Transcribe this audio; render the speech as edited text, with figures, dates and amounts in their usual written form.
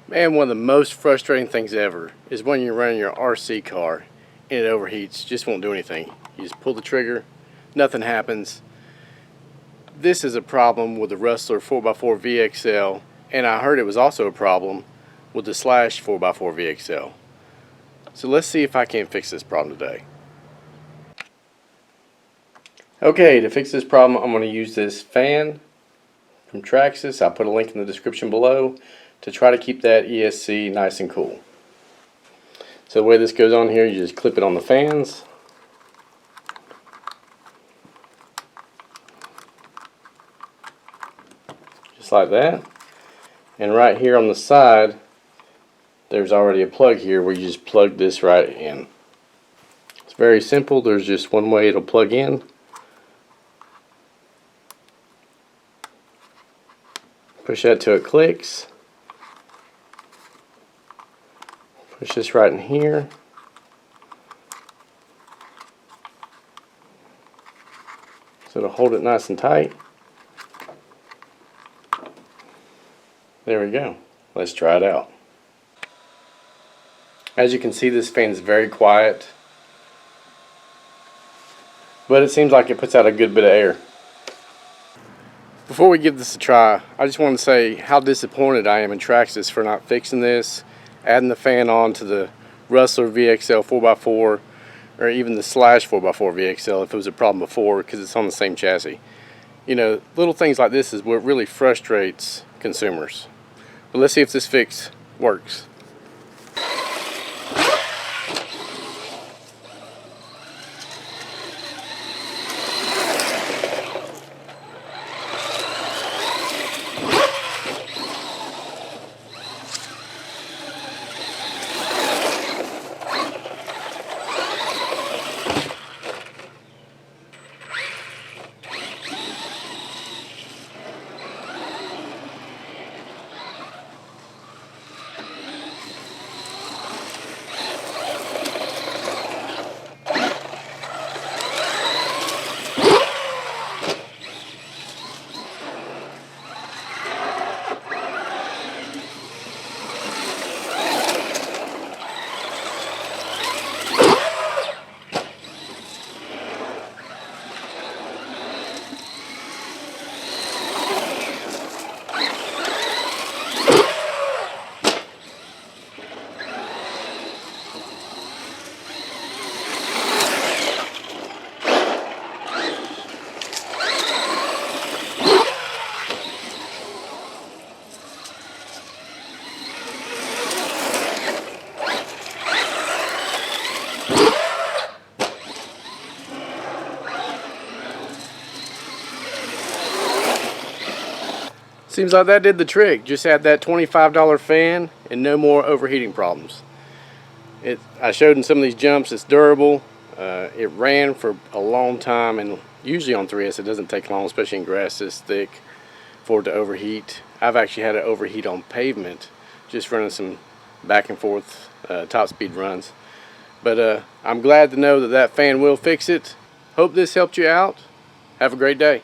Man, one of the most frustrating things ever is when you're running your RC car and it overheats, just won't do anything. You just pull the trigger, nothing happens. This is a problem with the Rustler 4x4 VXL, and I heard it was also a problem with the Slash 4x4 VXL. So let's see if I can fix this problem today. Okay, to fix this problem, I'm going to use this fan from Traxxas. I'll put a link in the description below to try to keep that ESC nice and cool. So the way this goes on here, you just clip it on the fans. Just like that. And right here on the side, there's already a plug here where you just plug this right in. It's very simple. There's just one way it'll plug in. Push that till it clicks. Push this right in here. So it'll hold it nice and tight. There we go. Let's try it out. As you can see, this fan is very quiet, but it seems like it puts out a good bit of air. Before we give this a try, I just want to say how disappointed I am in Traxxas for not fixing this, adding the fan on to the Rustler VXL 4x4 or even the Slash 4x4 VXL if it was a problem before, because it's on the same chassis. You know, little things like this is what really frustrates consumers. But let's see if this fix works. Seems like that did the trick. Just add that $25 fan and no more overheating problems. I showed in some of these jumps it's durable. It ran for a long time, and usually on 3S it doesn't take long, especially in grass this thick, for it to overheat. I've actually had it overheat on pavement just running some back and forth top speed runs. But I'm glad to know that that fan will fix it. Hope this helped you out. Have a great day.